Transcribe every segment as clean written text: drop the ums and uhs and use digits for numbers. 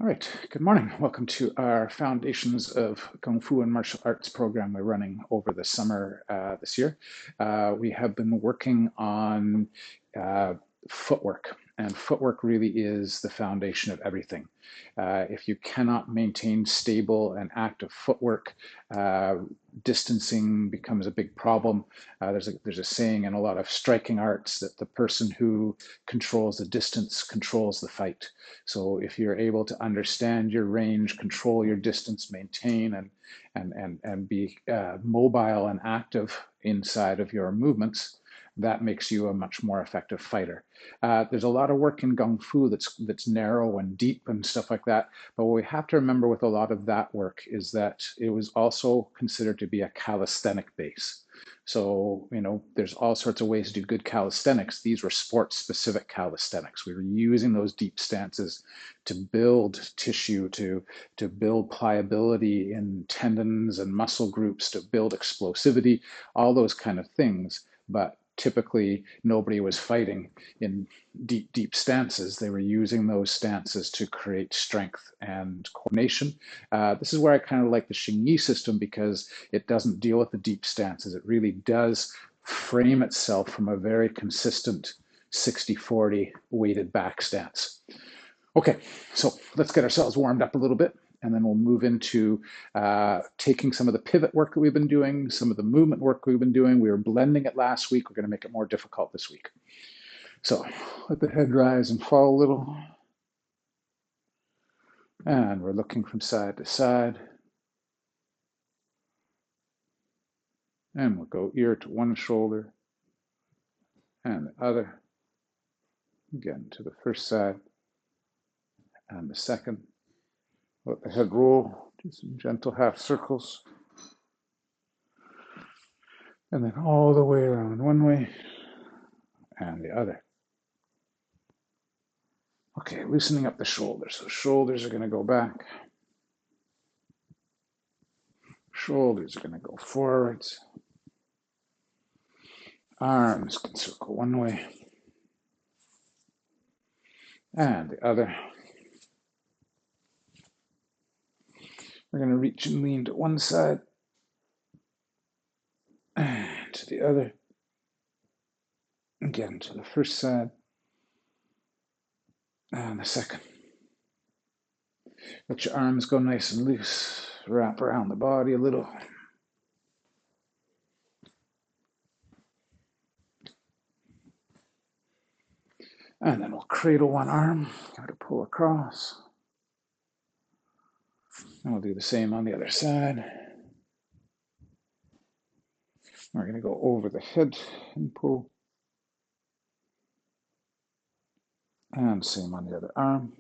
All right, good morning. Welcome to our Foundations of Kung Fu and Martial Arts program we're running over the summer this year. We have been working on uh, footwork, and footwork really is the foundation of everything. If you cannot maintain stable and active footwork, uh, distancing becomes a big problem. There's a saying in a lot of striking arts that the person who controls the distance controls the fight. So if you're able to understand your range, control your distance, maintain and be mobile and active inside of your movements, that makes you a much more effective fighter. There's a lot of work in Kung Fu that's narrow and deep and stuff like that. But what we have to remember with a lot of that work is that it was also considered to be a calisthenic base. So, there's all sorts of ways to do good calisthenics. These were sports specific calisthenics. We were using those deep stances to build tissue, to build pliability in tendons and muscle groups, to build explosivity, all those kind of things. But typically, nobody was fighting in deep stances. They were using those stances to create strength and coordination. This is where I kind of like the Xingyi system because it doesn't deal with the deep stances. It really does frame itself from a very consistent 60-40 weighted back stance. Okay, so let's get ourselves warmed up a little bit, and then we'll move into taking some of the pivot work that we've been doing, some of the movement work we've been doing. We were blending it last week. We're going to make it more difficult this week. So let the head rise and fall a little. And we're looking from side to side. And we'll go ear to one shoulder and the other. Again, to the first side and the second. Let the head roll, do some gentle half circles. And then all the way around one way and the other. Okay, loosening up the shoulders. So shoulders are going to go back. Shoulders are going to go forwards. Arms can circle one way and the other. We're going to reach and lean to one side and to the other. Again, to the first side and the second. Let your arms go nice and loose. Wrap around the body a little. And then we'll cradle one arm, give it a pull across. And we'll do the same on the other side. We're going to go over the head and pull. And same on the other arm.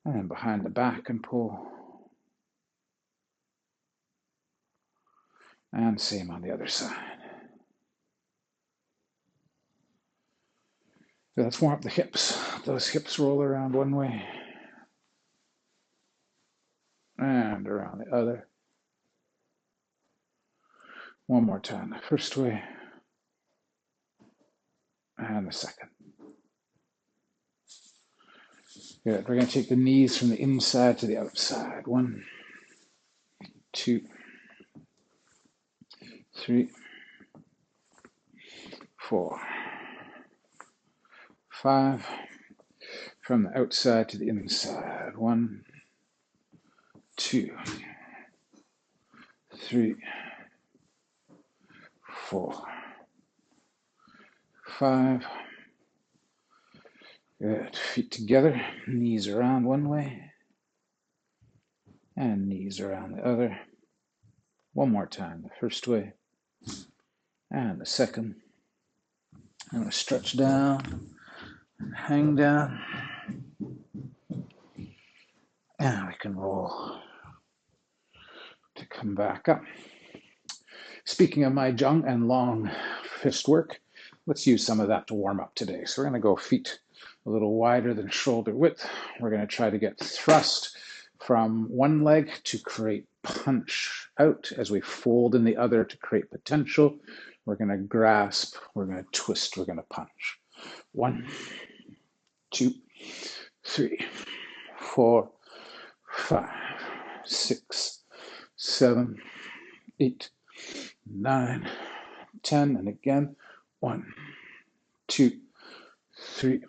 And behind the back and pull. And same on the other side. So let's warm up the hips. Those hips roll around one way. And around the other. One more time, the first way. And the second. Good. We're going to take the knees from the inside to the outside. 1, 2, 3, 4, 5. From the outside to the inside. 1, 2, 3, 4, 5. Good. Feet together. Knees around one way. And knees around the other. One more time. The first way. And the second. I'm going to stretch down. And hang down. And we can roll to come back up. Speaking of my jung and long fist work, let's use some of that to warm up today. So we're going to go feet a little wider than shoulder width. We're going to try to get thrust from one leg to create punch out as we fold in the other to create potential. We're going to grasp, we're going to twist, we're going to punch. 1, 2, 3, 4, 5, 6, 7, 8, 9, 10, and again, 1, 2, 3,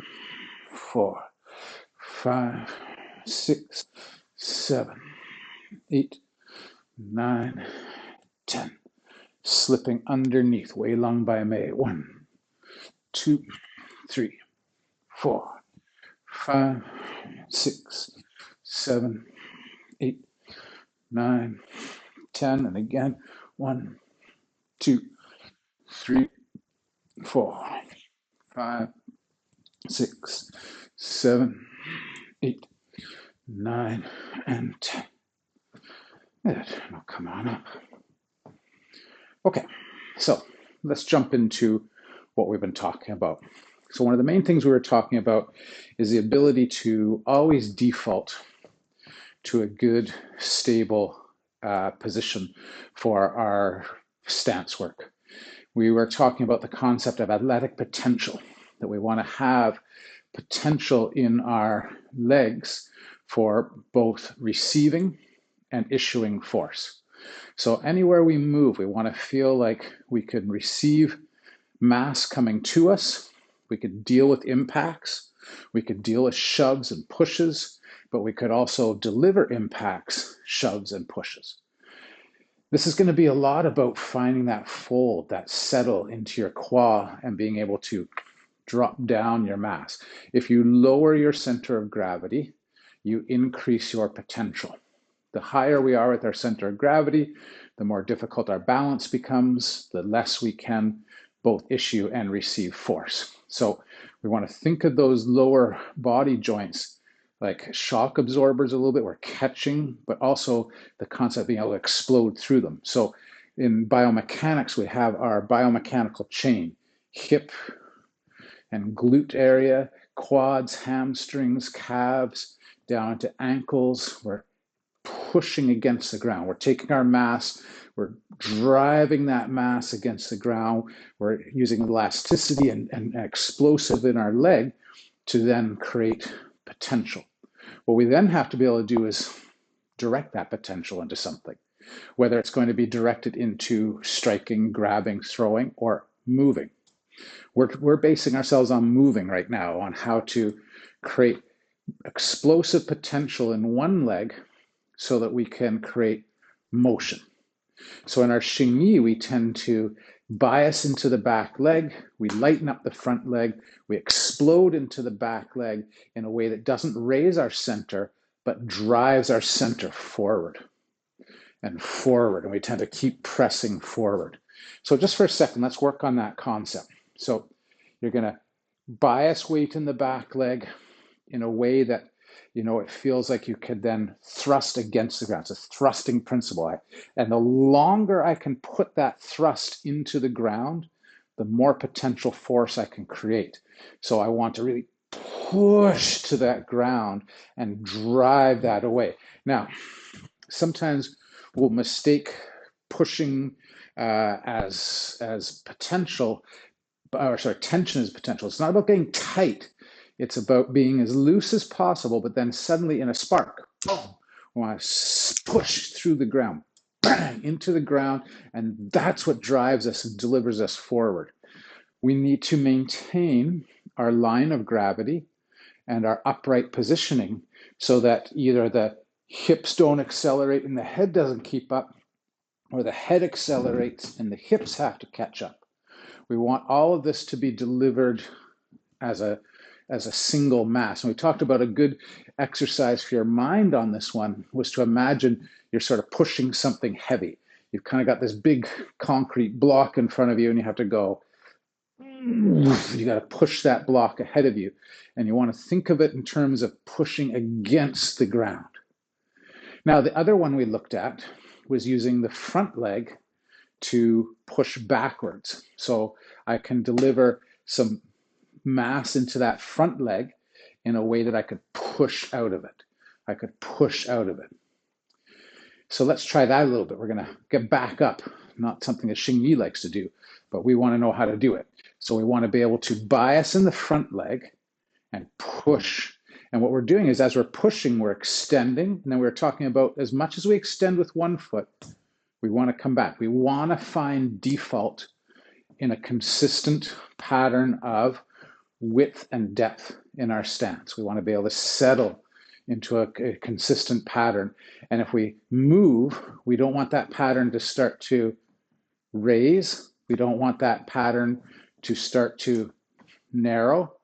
4, 5, 6, 7, 8, 9, 10. Slipping underneath, Wei Lung Bai Mei. 1, 2, 3, 4, 5, 6, 7, 8, 9, 10, and again, 1, 2, 3, 4, 5, 6, 7, 8, 9, and 10. Good. Now come on up. Okay, so let's jump into what we've been talking about. So one of the main things we were talking about is the ability to always default to a good, stable position for our stance work. We were talking about the concept of athletic potential, that we want to have potential in our legs for both receiving and issuing force. So anywhere we move, we want to feel like we can receive mass coming to us. We could deal with impacts. We could deal with shoves and pushes, but we could also deliver impacts, shoves, and pushes. This is going to be a lot about finding that fold, that settle into your quad and being able to drop down your mass. If you lower your center of gravity, you increase your potential. The higher we are with our center of gravity, the more difficult our balance becomes, the less we can both issue and receive force. So we want to think of those lower body joints like shock absorbers a little bit. We're catching, but also the concept of being able to explode through them. So in biomechanics, we have our biomechanical chain, hip and glute area, quads, hamstrings, calves, down to ankles. We're pushing against the ground. We're taking our mass, we're driving that mass against the ground. We're using elasticity and explosive in our leg to then create potential. What we then have to be able to do is direct that potential into something, whether it's going to be directed into striking, grabbing, throwing, or moving. We're basing ourselves on moving right now, on how to create explosive potential in one leg so that we can create motion. So in our Xingyi, we tend to bias into the back leg, we lighten up the front leg, we explode into the back leg in a way that doesn't raise our center, but drives our center forward and forward, and we tend to keep pressing forward. So just for a second, let's work on that concept. So you're gonna bias weight in the back leg in a way that it feels like you could then thrust against the ground. It's a thrusting principle. And the longer I can put that thrust into the ground, the more potential force I can create. So I want to really push to that ground and drive that away. Now, sometimes we'll mistake pushing as potential, or sorry, tension as potential. It's not about getting tight. It's about being as loose as possible, but then suddenly in a spark, boom, we want to push through the ground, bang, into the ground, and that's what drives us and delivers us forward. We need to maintain our line of gravity and our upright positioning so that either the hips don't accelerate and the head doesn't keep up, or the head accelerates and the hips have to catch up. We want all of this to be delivered as a single mass. And we talked about a good exercise for your mind on this one was to imagine you're sort of pushing something heavy. You've kind of got this big concrete block in front of you and you have to go, you got to push that block ahead of you. And you want to think of it in terms of pushing against the ground. Now, the other one we looked at was using the front leg to push backwards. So I can deliver some mass into that front leg in a way that I could push out of it. I could push out of it. So let's try that a little bit. We're going to get back up, not something that Xingyi likes to do, but we want to know how to do it. So we want to be able to bias in the front leg and push. And what we're doing is as we're pushing, we're extending. And then we're talking about as much as we extend with one foot, we want to come back. We want to find default in a consistent pattern of width and depth in our stance. We want to be able to settle into a consistent pattern. And if we move, we don't want that pattern to start to raise. We don't want that pattern to start to narrow.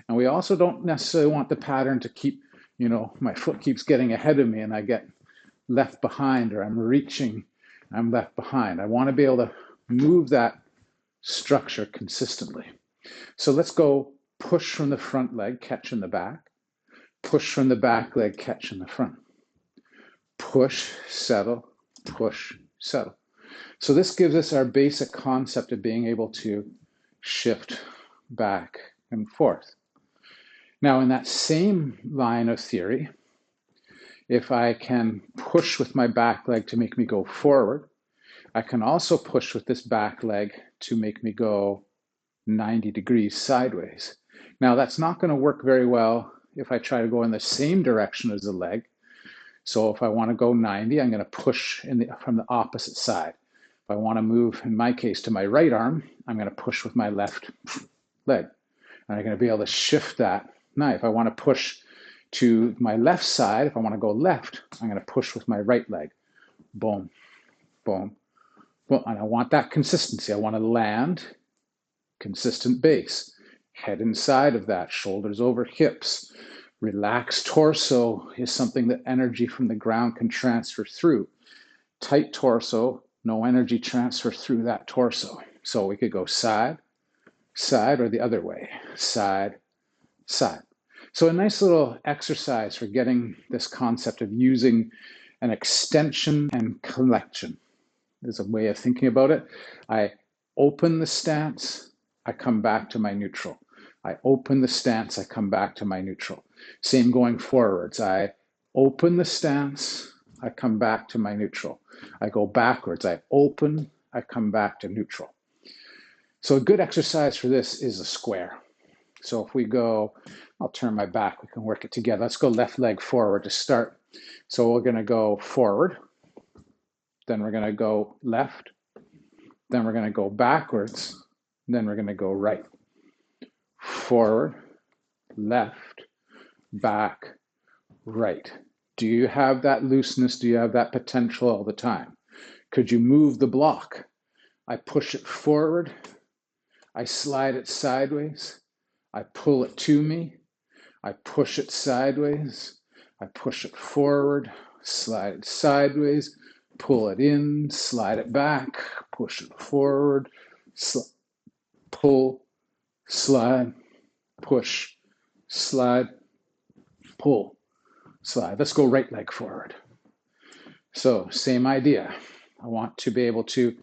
And we also don't necessarily want the pattern to keep, my foot keeps getting ahead of me and I get left behind, or I'm reaching, I'm left behind. I want to be able to move that structure consistently. So let's go push from the front leg, catch in the back. Push from the back leg, catch in the front. Push, settle, push, settle. So this gives us our basic concept of being able to shift back and forth. Now, in that same line of theory, if I can push with my back leg to make me go forward, I can also push with this back leg to make me go 90 degrees sideways. Now, that's not going to work very well if I try to go in the same direction as the leg. So if I want to go 90, I'm going to push from the opposite side. If I want to move, in my case, to my right arm, I'm going to push with my left leg. And I'm going to be able to shift that. Now, if I want to push to my left side, if I want to go left, I'm going to push with my right leg. Boom, boom, boom. And I want that consistency. I want to land consistent base. Head inside of that, shoulders over hips. Relaxed torso is something that energy from the ground can transfer through. Tight torso, no energy transfer through that torso. So we could go side, side, or the other way. Side, side. So a nice little exercise for getting this concept of using an extension and collection. There's a way of thinking about it. I open the stance, I come back to my neutral. I open the stance, I come back to my neutral. Same going forwards. I open the stance, I come back to my neutral. I go backwards, I open, I come back to neutral. So a good exercise for this is a square. So if we go, I'll turn my back, we can work it together. Let's go left leg forward to start. So we're going to go forward, then we're going to go left, then we're going to go backwards, then we're going to go right. Forward, left, back, right. Do you have that looseness? Do you have that potential all the time? Could you move the block? I push it forward, I slide it sideways, I pull it to me, I push it sideways, I push it forward, slide it sideways, pull it in, slide it back, push it forward, pull, slide, push, slide, pull, slide. Let's go right leg forward. So same idea. I want to be able to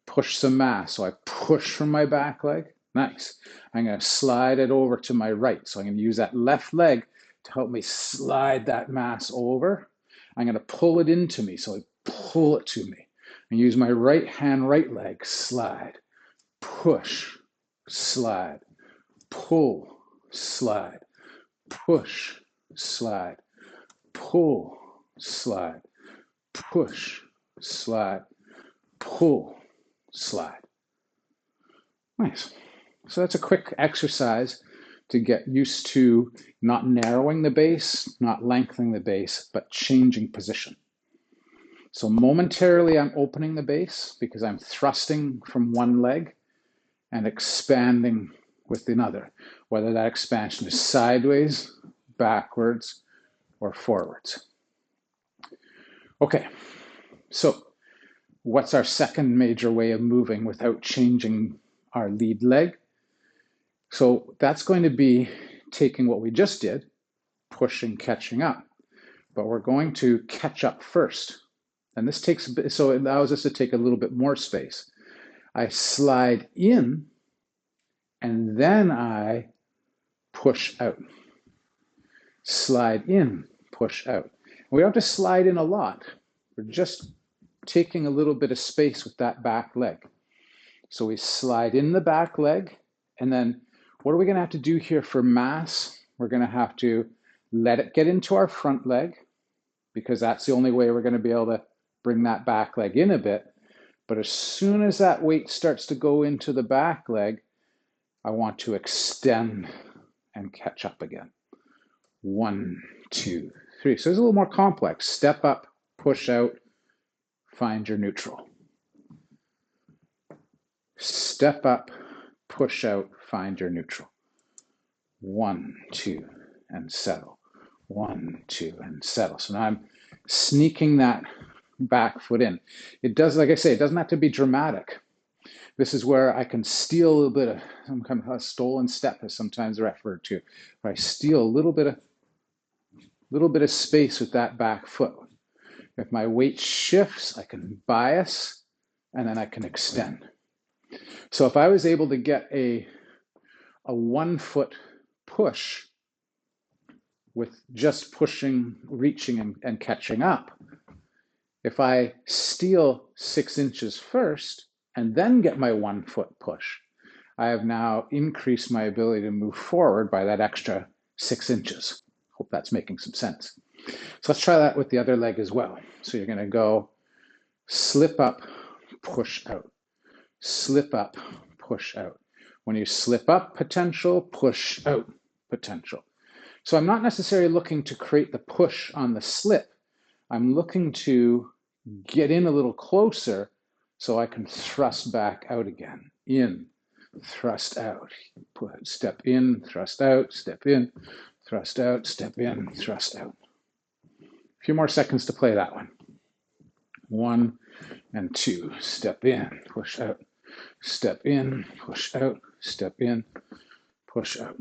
push some mass. So I push from my back leg. Nice. I'm going to slide it over to my right. So I'm going to use that left leg to help me slide that mass over. I'm going to pull it into me. So I pull it to me. And use my right hand, right leg, slide, push, slide, pull, slide, push, slide, pull, slide, push, slide, pull, slide. Nice. So that's a quick exercise to get used to not narrowing the base, not lengthening the base, but changing position. So momentarily I'm opening the base because I'm thrusting from one leg and expanding with another, whether that expansion is sideways, backwards, or forwards. Okay, so what's our second major way of moving without changing our lead leg? So that's going to be taking what we just did, pushing, catching up, but we're going to catch up first. And this takes, so it allows us to take a little bit more space. I slide in and then I push out. Slide in, push out. We don't have to slide in a lot. We're just taking a little bit of space with that back leg. So we slide in the back leg, and then what are we going to have to do here for mass? We're going to have to Let it get into our front leg, because that's the only way we're going to be able to bring that back leg in a bit. But as soon as that weight starts to go into the back leg, I want to extend and catch up again. 1, 2, 3. So it's a little more complex. Step up, push out, find your neutral. Step up, push out, find your neutral. 1, 2, and settle. 1, 2, and settle. So now I'm sneaking that back foot in. It does, like I say, it doesn't have to be dramatic. This is where I can steal a little bit of some kind of a stolen step, as sometimes referred to, where I steal a little bit of space with that back foot. If my weight shifts, I can bias, and then I can extend. So if I was able to get a 1 foot push with just pushing, reaching, and catching up, if I steal 6 inches first and then get my 1 foot push, I have now increased my ability to move forward by that extra 6 inches. Hope that's making some sense. So let's try that with the other leg as well. So you're going to go slip up, push out, slip up, push out. When you slip up, potential, push out, potential. So I'm not necessarily looking to create the push on the slip. I'm looking to get in a little closer so I can thrust back out again. In, thrust out, step in, thrust out, step in, thrust out, step in, thrust out. A few more seconds to play that one. 1 and 2, step in, push out, step in, push out, step in, push out.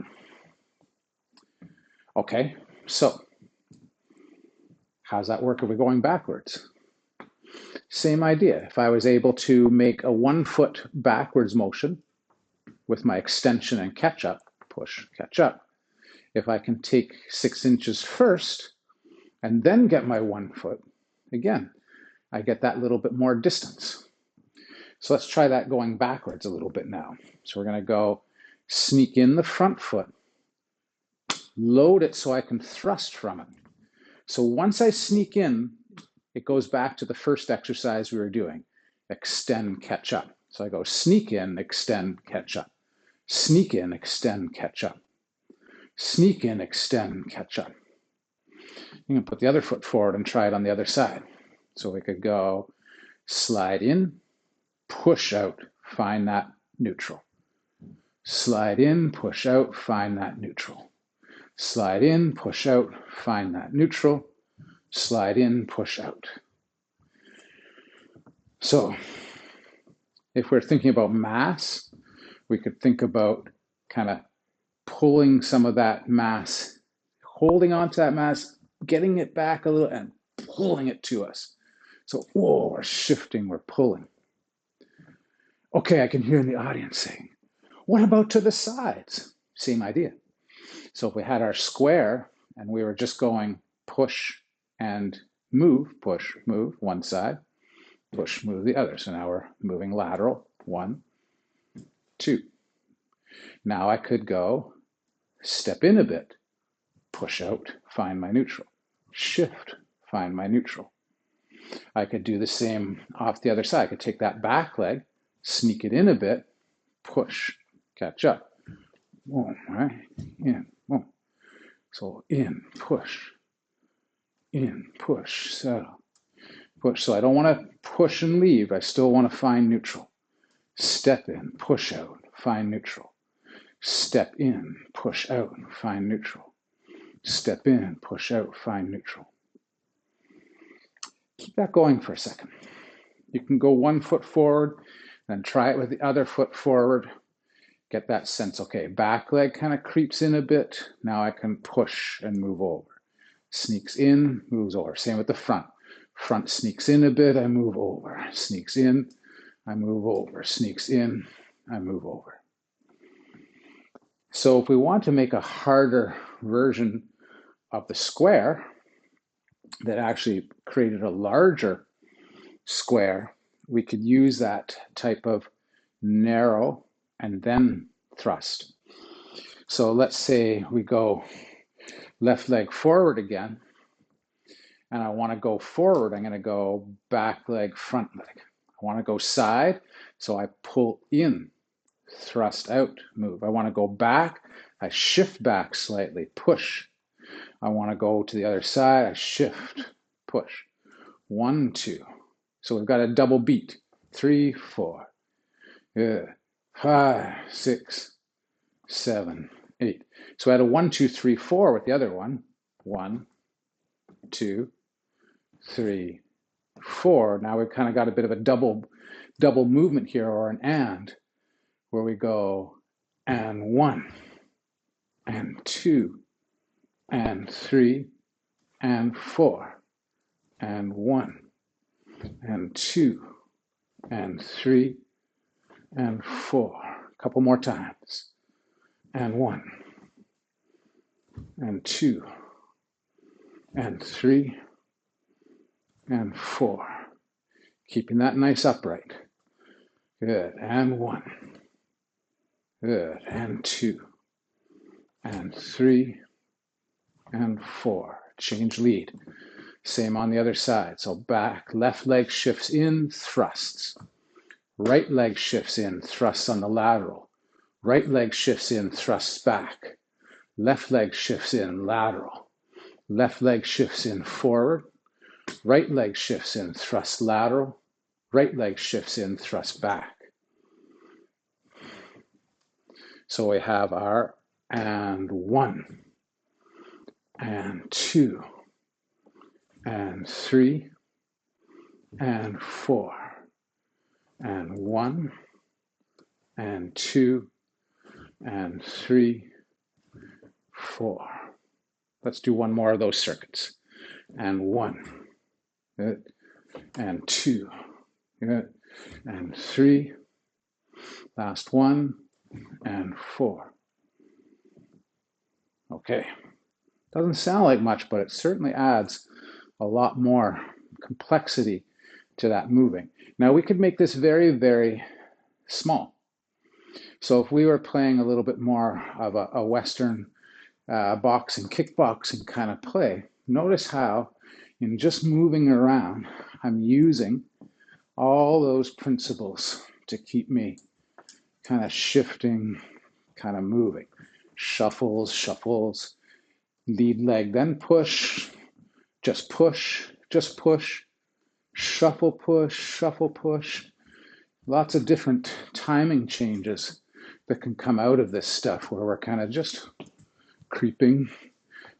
Okay, so how's that work if we're going backwards? Same idea. If I was able to make a 1 foot backwards motion with my extension and catch up, push, catch up, if I can take 6 inches first and then get my 1 foot, again, I get that little bit more distance. So let's try that going backwards a little bit now. So we're going to go sneak in the front foot, load it so I can thrust from it. So once I sneak in, it goes back to the first exercise we were doing, extend, catch up. So I go sneak in, extend, catch up. Sneak in, extend, catch up. Sneak in, extend, catch up. You can put the other foot forward and try it on the other side. So we could go slide in, push out, find that neutral. Slide in, push out, find that neutral. Slide in, push out, find that neutral. Slide in, push out. So if we're thinking about mass, we could think about kind of pulling some of that mass, holding on to that mass, getting it back a little and pulling it to us. So, whoa, we're shifting, we're pulling. Okay, I can hear in the audience saying, what about to the sides? Same idea. So if we had our square and we were just going push and move, push, move, one side, push, move the other. So now we're moving lateral, 1, 2. Now I could go step in a bit, push out, find my neutral, shift, find my neutral. I could do the same off the other side. I could take that back leg, sneak it in a bit, push, catch up. Boom, right? In, boom. So in, push, settle, push. So I don't want to push and leave. I still want to find neutral. Step in, push out, find neutral. Step in, push out, find neutral. Step in, push out, find neutral. Keep that going for a second. You can go 1 foot forward, then try it with the other foot forward. Get that sense, okay, back leg kind of creeps in a bit. Now I can push and move over. Sneaks in, moves over. Same with the front. Front sneaks in a bit, I move over. Sneaks in, I move over. Sneaks in, I move over. So if we want to make a harder version of the square that actually created a larger square, we could use that type of narrow and then thrust. So let's say we go Left leg forward again. And I want to go forward. I'm going to go back leg, front leg. I want to go side, so I pull in, thrust out, move. I want to go back, I shift back slightly, push. I want to go to the other side, I shift, push. 1, 2. So we've got a double beat. 3, 4. Good. 5, 6, 7, 8. So I had a 1, 2, 3, 4 with the other one. 1, 2, 3, 4. Now we've kind of got a bit of a double movement here, or an and, where we go and 1 and 2 and 3 and 4 and 1 and 2 and 3 and 4. A couple more times. And 1 and 2 and 3 and 4. Keeping that nice upright. Good. And 1. Good. And 2 and 3 and 4. Change lead. Same on the other side. So back, left leg shifts in, thrusts. Right leg shifts in, thrusts on the lateral. Right leg shifts in, thrusts back. Left leg shifts in, lateral. Left leg shifts in, forward. Right leg shifts in, thrust lateral. Right leg shifts in, thrust back. So we have our and 1 and 2 and 3 and 4 and 1 and 2 and 3, 4. Let's do one more of those circuits. And 1, good, and 2, good, and 3, last 1, and 4. Okay, doesn't sound like much, but it certainly adds a lot more complexity to that moving. Now we could make this very, very small. So if we were playing a little bit more of a Western boxing, kickboxing kind of play, notice how in just moving around, I'm using all those principles to keep me kind of shifting, kind of moving. Shuffles, shuffles, lead leg, then push, just push, just push, shuffle, push. Lots of different timing changes that can come out of this stuff where we're kind of just creeping,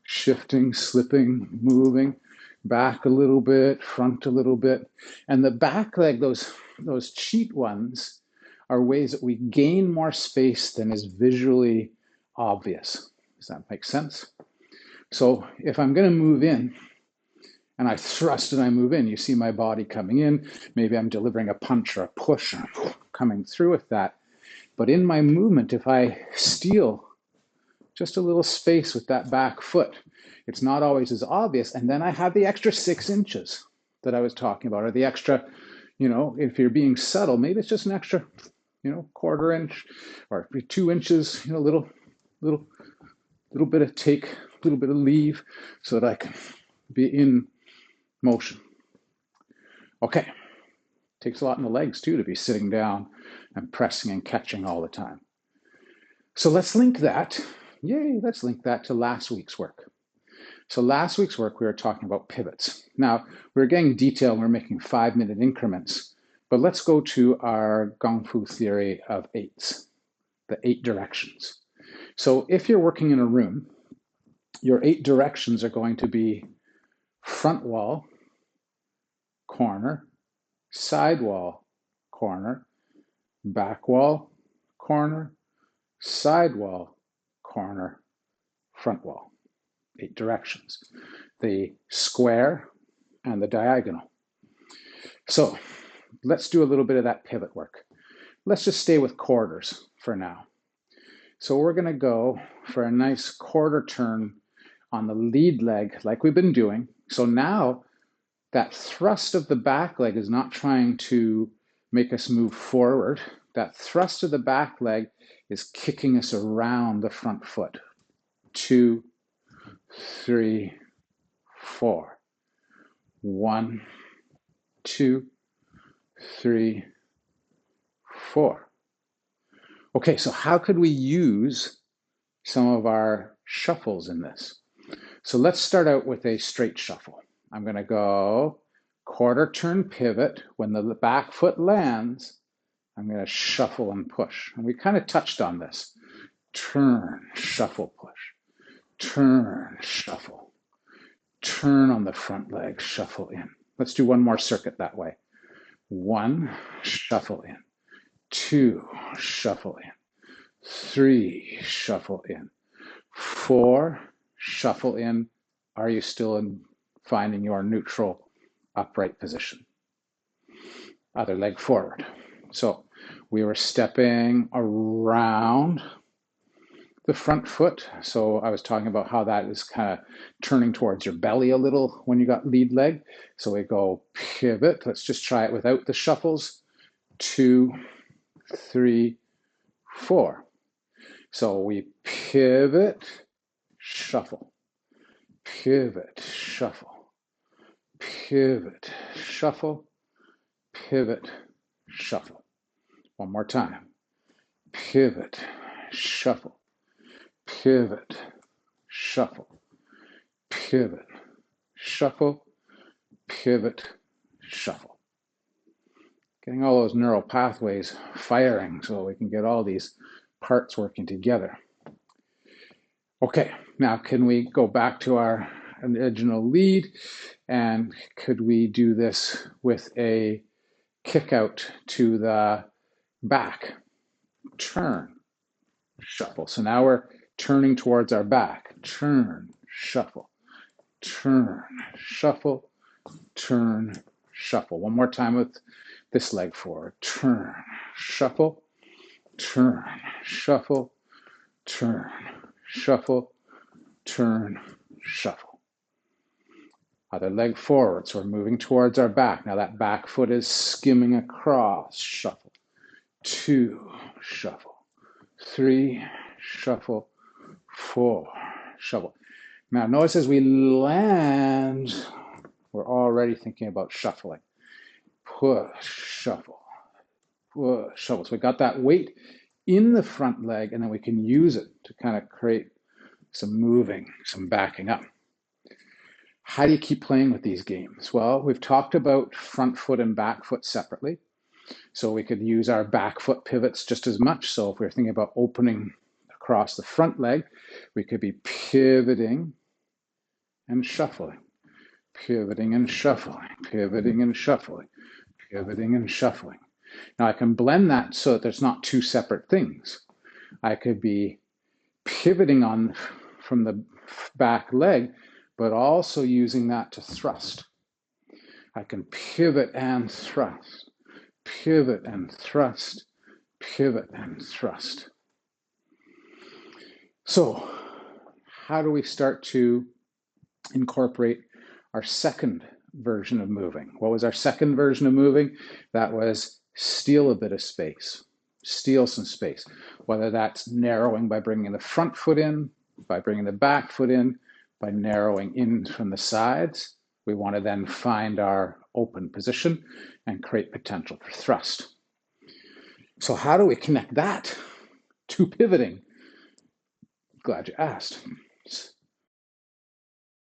shifting, slipping, moving, back a little bit, front a little bit. And the back leg, those cheat ones, are ways that we gain more space than is visually obvious. Does that make sense? So if I'm going to move in and I thrust and I move in, you see my body coming in. Maybe I'm delivering a punch or a push and I'm coming through with that. But in my movement, if I steal just a little space with that back foot, it's not always as obvious. And then I have the extra 6 inches that I was talking about, or the extra, if you're being subtle, maybe it's just an extra, quarter inch or 2 inches, little bit of take, little bit of leave so that I can be in motion. Okay. Takes a lot in the legs too to be sitting down and pressing and catching all the time. So let's link that. Let's link that to last week's work. So last week's work, we were talking about pivots. Now, we're getting detailed and we're making 5-minute increments, but let's go to our Kung Fu theory of 8s, the 8 directions. So if you're working in a room, your 8 directions are going to be front wall, corner, side wall, corner, back wall, corner, side wall, corner, front wall. 8 directions. The square and the diagonal. So let's do a little bit of that pivot work. Let's just stay with quarters for now. So we're going to go for a nice quarter turn on the lead leg like we've been doing. So now that thrust of the back leg is not trying to make us move forward. That thrust of the back leg is kicking us around the front foot. 2, 3, 4. 1, 2, 3, 4. Okay, so how could we use some of our shuffles in this? So let's start out with a straight shuffle. I'm going to go quarter turn pivot. When the back foot lands, I'm going to shuffle and push. And we kind of touched on this. Turn, shuffle, push. Turn, shuffle. Turn on the front leg, shuffle in. Let's do one more circuit that way. 1, shuffle in. 2, shuffle in. 3, shuffle in. 4, shuffle in. Are you still finding your neutral upright position? Other leg forward. So we were stepping around the front foot. So I was talking about how that is kind of turning towards your belly a little when you got lead leg. So we go pivot. Let's just try it without the shuffles. 2, 3, 4. So we pivot, shuffle, pivot, shuffle, pivot, shuffle, pivot, shuffle. One more time. Pivot, shuffle, pivot, shuffle, pivot, shuffle, pivot, shuffle. Getting all those neural pathways firing so we can get all these parts working together. Okay, now can we go back to our original lead, and could we do this with a kick out to the back? Turn, shuffle. So now we're turning towards our back. Turn, shuffle, turn, shuffle, turn, shuffle. One more time with this leg forward. Turn, shuffle, turn, shuffle, turn, shuffle, turn, shuffle. Other leg forward. So we're moving towards our back. Now that back foot is skimming across. Shuffle. 2, shuffle. 3, shuffle. 4, shuffle. Now notice as we land, we're already thinking about shuffling. Push, shuffle, push, shuffle. So we got that weight in the front leg, and then we can use it to kind of create some moving, some backing up. How do you keep playing with these games? Well, we've talked about front foot and back foot separately. So we could use our back foot pivots just as much. So if we're thinking about opening across the front leg, we could be pivoting and shuffling, pivoting and shuffling, pivoting and shuffling, pivoting and shuffling. Now I can blend that so that there's not two separate things. I could be pivoting on from the back leg, but also using that to thrust. I can pivot and thrust, pivot and thrust, pivot and thrust. So how do we start to incorporate our second version of moving? What was our second version of moving? That was steal a bit of space, steal some space, whether that's narrowing by bringing the front foot in, by bringing the back foot in, by narrowing in from the sides. We want to then find our open position and create potential for thrust. So how do we connect that to pivoting? Glad you asked.